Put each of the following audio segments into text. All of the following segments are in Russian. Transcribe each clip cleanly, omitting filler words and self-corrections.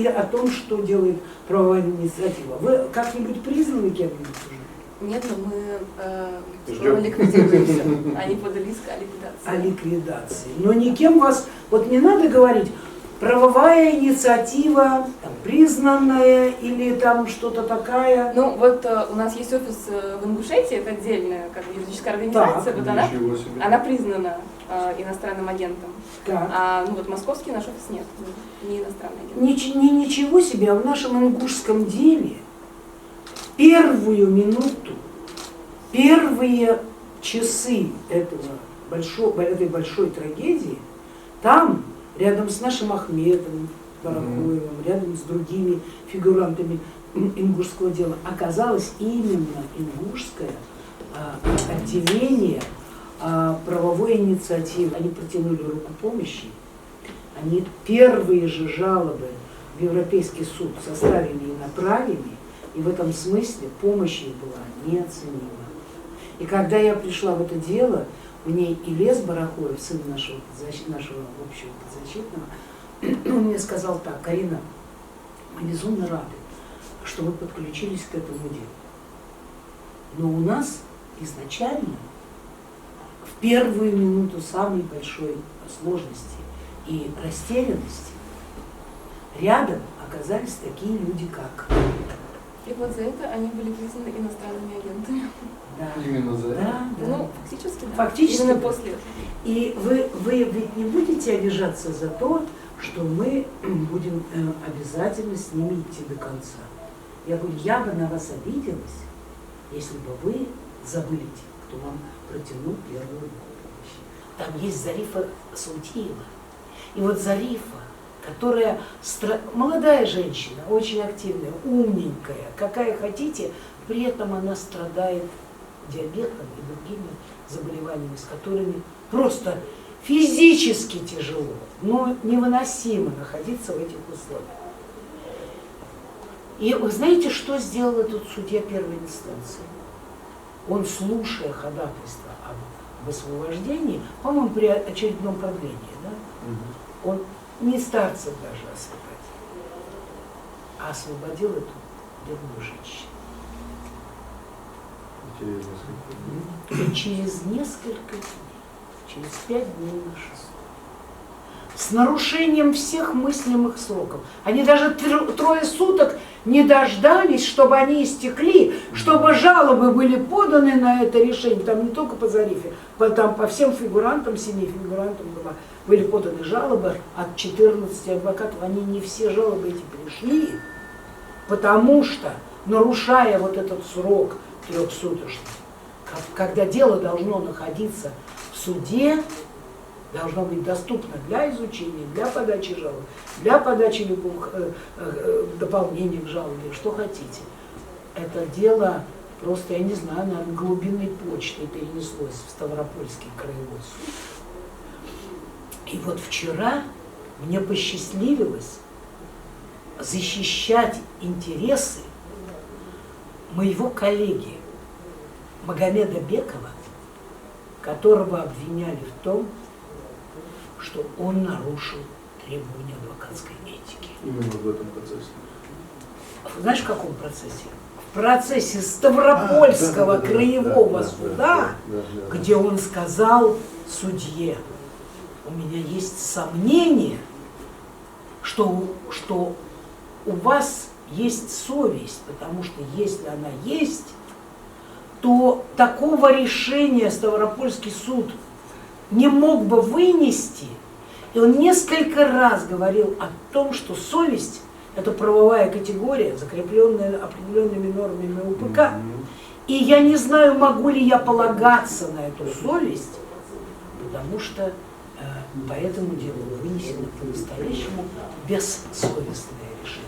и о том, что делает правовая инициатива. Вы как-нибудь признаны кем-нибудь уже? Нет, но мы ликвидируемся. Они подали иск о ликвидации. О ликвидации. Но никем вас, вот не надо говорить, правовая инициатива, там, признанная или там что-то такая. Ну вот у нас есть офис в Ингушетии, это отдельная как бы, юридическая организация, вот она признана иностранным агентом. А ну вот московский наш офис нет, не иностранный агент. Ничего себе, а в нашем ингушском деле первую минуту, первые часы этой большой трагедии, там, рядом с нашим Ахметом Барахоевым, рядом с другими фигурантами ингушского дела, оказалось именно ингушское отделение правовой инициативы. Они протянули руку помощи, они первые же жалобы в Европейский суд составили и направили, и в этом смысле помощь их была неоценима. И когда я пришла в это дело, мне и Лес Барахоев, сын нашего общего подзащитного, он мне сказал так: Карина, мы безумно рады, что вы подключились к этому делу. Но у нас изначально в первую минуту самой большой сложности и растерянности рядом оказались такие люди, как... И вот за это они были признаны иностранными агентами. Да. Именно за это? Да. Ну, фактически, да. Фактически. Именно после этого. И вы ведь не будете обижаться за то, что мы будем обязательно с ними идти до конца. Я говорю, я бы на вас обиделась, если бы вы забыли тех, кто вам протянул первую руку помощи. Там есть Зарифа Саутиева. И вот Зарифа, которая молодая женщина, очень активная, умненькая, какая хотите, при этом она страдает диабетом и другими заболеваниями, с которыми просто физически тяжело, но невыносимо находиться в этих условиях. И вы знаете, что сделал этот судья первой инстанции? Он, слушая ходатайство об освобождении, по-моему, при очередном продлении, да, он не старцев даже освободил, а освободил эту бедную женщину. И через несколько дней, через 5 дней на 6, с нарушением всех мыслимых сроков. Они даже 3 суток не дождались, чтобы они истекли, чтобы жалобы были поданы на это решение. Там не только по Зарифе, там по всем фигурантам, 7 фигурантам были поданы жалобы от 14 адвокатов. Они не все жалобы эти пришли, потому что, нарушая вот этот срок 3-суточный, когда дело должно находиться в суде, должно быть доступно для изучения, для подачи жалоб, для подачи любых дополнений к жалобе, что хотите. Это дело просто, я не знаю, наверное, глубинной почтой перенеслось в Ставропольский краевой суд. И вот вчера мне посчастливилось защищать интересы моего коллеги Магомеда Бекова, которого обвиняли в том, что он нарушил требования адвокатской этики. Именно в этом процессе. Знаешь, в каком процессе? В процессе Ставропольского краевого суда, где он сказал судье: у меня есть сомнение, что у вас есть совесть, потому что если она есть, то такого решения Ставропольский суд не мог бы вынести. И он несколько раз говорил о том, что совесть – это правовая категория, закрепленная определенными нормами УПК. И я не знаю, могу ли я полагаться на эту совесть, потому что по этому делу вынесено по-настоящему бессовестное решение.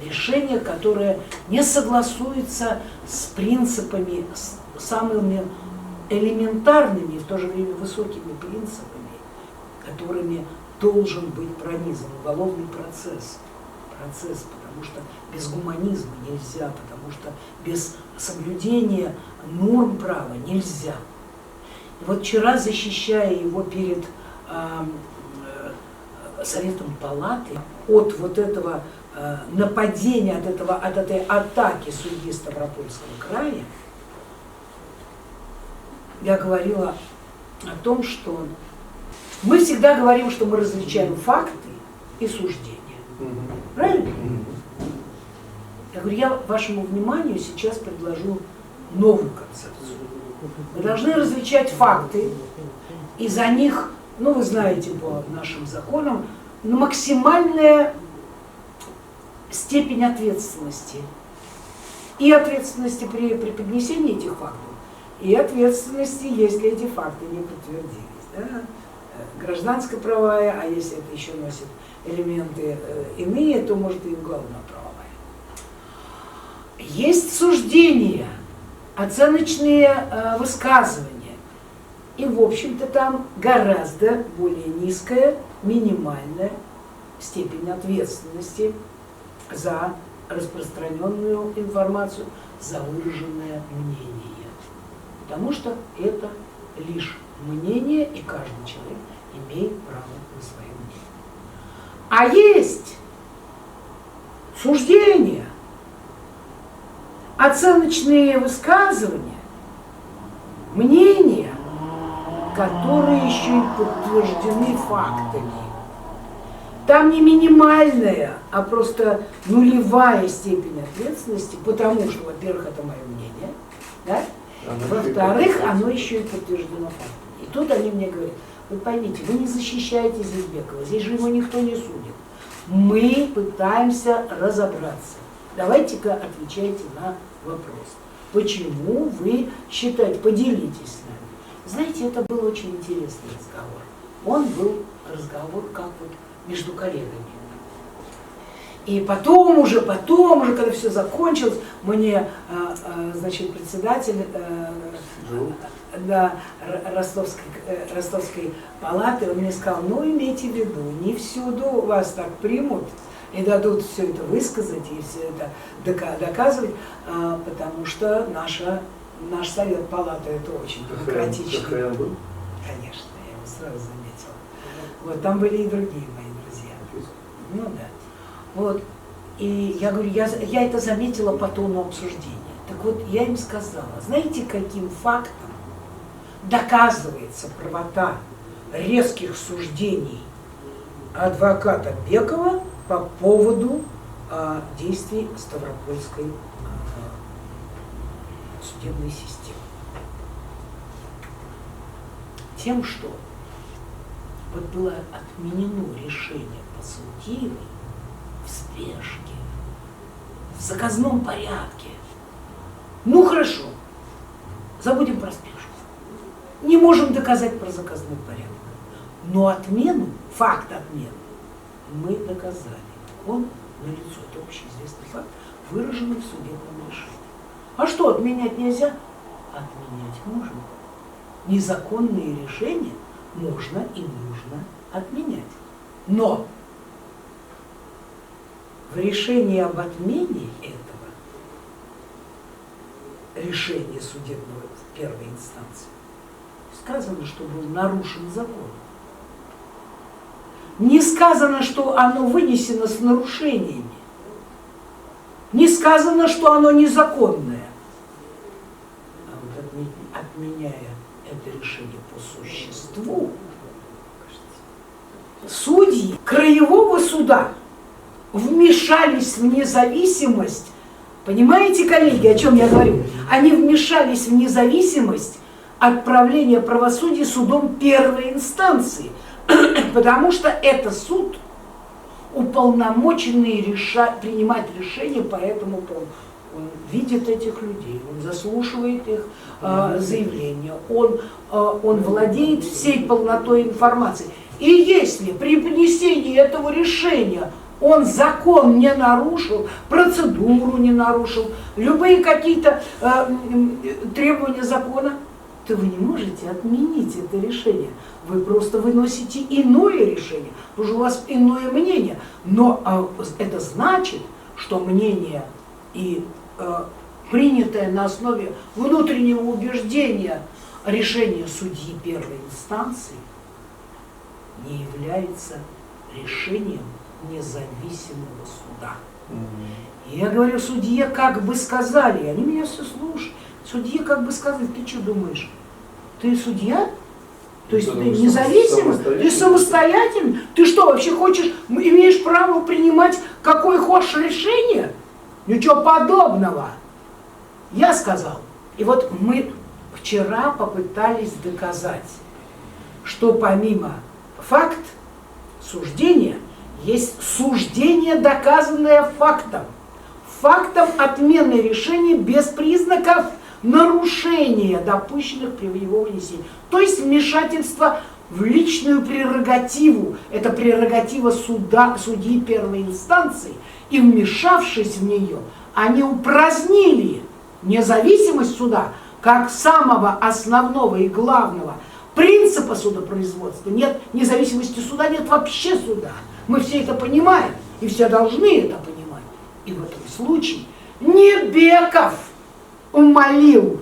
Решение, которое не согласуется с принципами, с самыми элементарными и в то же время высокими принципами, которыми должен быть пронизан уголовный процесс. Потому что без гуманизма нельзя, потому что без соблюдения норм права нельзя. И вот вчера, защищая его перед Советом Палаты от вот этого нападения, от этой атаки судьи Ставропольского края, я говорила о том, что мы всегда говорим, что мы различаем факты и суждения. Правильно? Я говорю, я вашему вниманию сейчас предложу новую концепцию. Мы должны различать факты, и за них, ну вы знаете по нашим законам, максимальная степень ответственности. И ответственности при поднесении этих фактов, и ответственности, если эти факты не подтвердились. Да? Гражданская правовая, а если это еще носит элементы иные, то может и уголовно-правовая. Есть суждения, оценочные высказывания. И, в общем-то, там гораздо более низкая, минимальная степень ответственности за распространенную информацию, за выраженное мнение. Потому что это лишь мнение, и каждый человек имеет право на свое мнение. А есть суждения, оценочные высказывания, мнения, которые еще и подтверждены фактами. Там не минимальная, а просто нулевая степень ответственности, потому что, во-первых, это мое мнение, да? Во-вторых, оно еще и подтверждено фактами. И тут они мне говорят, вы поймите, вы не защищаете Зельбекова, здесь же его никто не судит. Мы пытаемся разобраться. Давайте-ка отвечайте на вопрос. Почему вы считаете, поделитесь с нами. Знаете, это был очень интересный разговор. Он был разговор как вот между коллегами. И потом уже, когда все закончилось, мне, значит, председатель Ростовской палаты, он мне сказал, ну имейте в виду, не всюду вас так примут и дадут все это высказать и все это доказывать, потому что наш совет палаты это очень демократичный. Конечно, я его сразу заметила. Вот, там были и другие мои друзья. Ну да. Вот. И я говорю, я это заметила по тону обсуждения. Так вот, я им сказала, знаете, каким фактом доказывается правота резких суждений адвоката Бекова по поводу действий Ставропольской судебной системы? Тем, что вот было отменено решение по Салтиевой в спешке, в заказном порядке. Ну хорошо, забудем про спешку. Не можем доказать про заказной порядок. Но отмену, факт отмены, мы доказали. Он налицо, это общеизвестный факт, выраженный в судебном решении. А что, отменять нельзя? Отменять можно. Незаконные решения можно и нужно отменять. Но в решении об отмене этого решения судебного в первой инстанции сказано, что был нарушен закон. Не сказано, что оно вынесено с нарушениями. Не сказано, что оно незаконное. А вот отменяя это решение по существу, судьи краевого суда вмешались в независимость. Понимаете, коллеги, о чем я говорю? Они вмешались в независимость отправления правосудия судом первой инстанции. Потому что это суд, уполномоченный принимать решения по этому поводу. Он видит этих людей, он заслушивает их заявления, он владеет всей полнотой информации. И если при принесении этого решения он закон не нарушил, процедуру не нарушил, любые какие-то требования закона, то вы не можете отменить это решение. Вы просто выносите иное решение, потому что у вас иное мнение. Но это значит, что мнение и принятое на основе внутреннего убеждения решение судьи первой инстанции не является решением независимого суда. И я говорю, судье как бы сказали, и они меня все слушают. Судье как бы сказали, ты что думаешь, ты судья? То есть ты независимый, ты самостоятельный? Ты что, вообще хочешь, имеешь право принимать какое хочешь решение? Ничего подобного. Я сказал. И вот мы вчера попытались доказать, что помимо факт суждения, есть суждение, доказанное фактом. Фактом отмены решения без признаков нарушения, допущенных при его вынесении. То есть вмешательство в личную прерогативу. Это прерогатива судьи первой инстанции. И вмешавшись в нее, они упразднили независимость суда как самого основного и главного принципа судопроизводства. Нет независимости суда, нет вообще суда. Мы все это понимаем, и все должны это понимать. И в этом случае не Беков умалил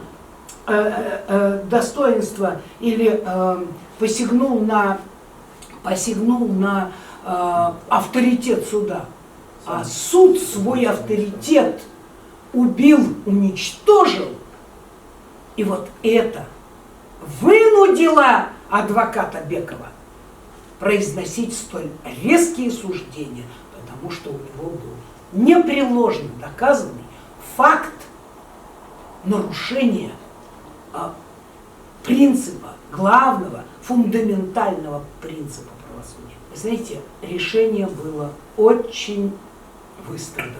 достоинство или посягнул на авторитет суда, а суд свой авторитет убил, уничтожил. И вот это вынудило адвоката Бекова произносить столь резкие суждения, потому что у него был непреложно доказанный факт нарушения принципа, главного, фундаментального принципа правосудия. Вы знаете, решение было очень выстраданным.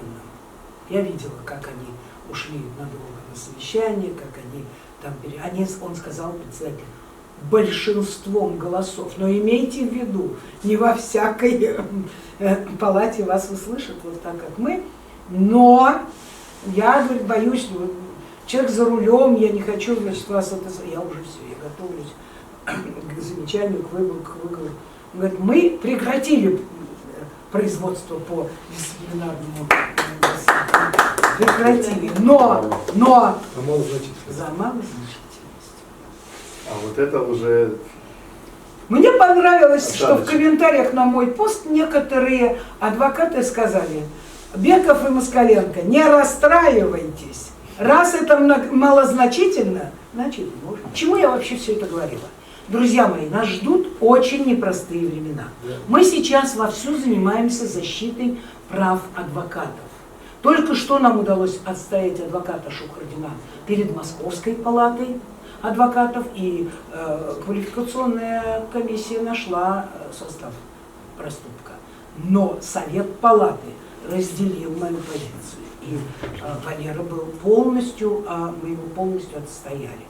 Я видела, как они ушли надолго на совещание, как они там... Он сказал, председатель, большинством голосов. Но имейте в виду, не во всякой палате вас услышат, вот так как мы. Но я, говорит, боюсь, человек за рулем, я не хочу, значит, вас это... Я уже все, я готовлюсь к замечанию, к выговору. Он говорит, мы прекратили производство по дисциплинарному прекратили, но за малозначительность. А вот это уже... Мне понравилось, что в комментариях на мой пост некоторые адвокаты сказали: Беков и Москаленко, не расстраивайтесь, раз это малозначительно, значит можно. Чему я вообще все это говорила? Друзья мои, нас ждут очень непростые времена. Мы сейчас вовсю занимаемся защитой прав адвокатов. Только что нам удалось отстоять адвоката Шухардина перед Московской палатой адвокатов, и квалификационная комиссия нашла состав проступка. Но Совет палаты разделил мою позицию, и Валера был полностью, мы его полностью отстояли.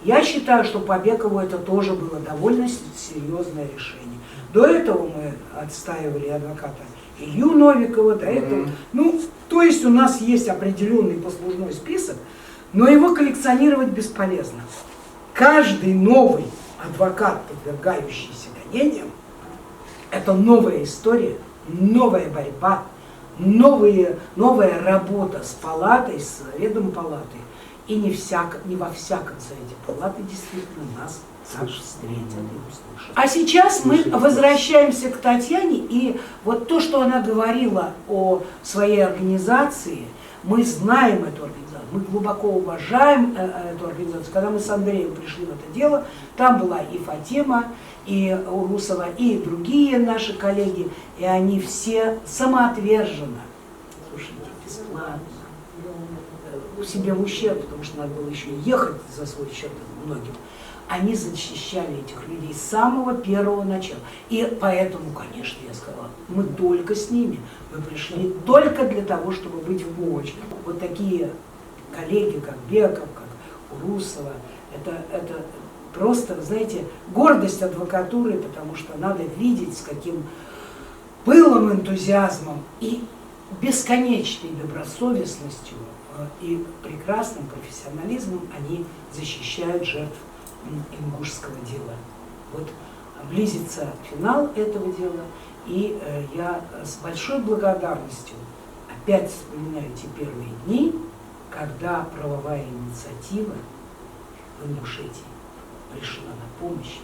Я считаю, что по Бекову это тоже было довольно серьезное решение. До этого мы отстаивали адвоката Илью Новикова, до этого. Ну, то есть у нас есть определенный послужной список, но его коллекционировать бесполезно. Каждый новый адвокат, подвергающийся гонениям, это новая история, новая борьба, новая работа с палатой, с Советом палаты. И не во всяком Совете палаты действительно нас так встретят и услышат. А сейчас мы возвращаемся к Татьяне, и вот то, что она говорила о своей организации, мы знаем эту организацию, мы глубоко уважаем эту организацию. Когда мы с Андреем пришли в это дело, там была и Фатима, и Урусова, и другие наши коллеги, и они все самоотверженно, слушайте, бесплатно, себе в ущерб, потому что надо было еще ехать за свой счет многим, они защищали этих людей с самого первого начала. И поэтому, конечно, я сказала, мы только с ними, мы пришли только для того, чтобы быть в мочь. Вот такие коллеги, как Беков, как Урусова, это просто, знаете, гордость адвокатуры, потому что надо видеть, с каким пылом, энтузиазмом и бесконечной добросовестностью и прекрасным профессионализмом они защищают жертв ингушского дела. Вот близится финал этого дела, и я с большой благодарностью опять вспоминаю те первые дни, когда правовая инициатива в Ингушетии пришла на помощь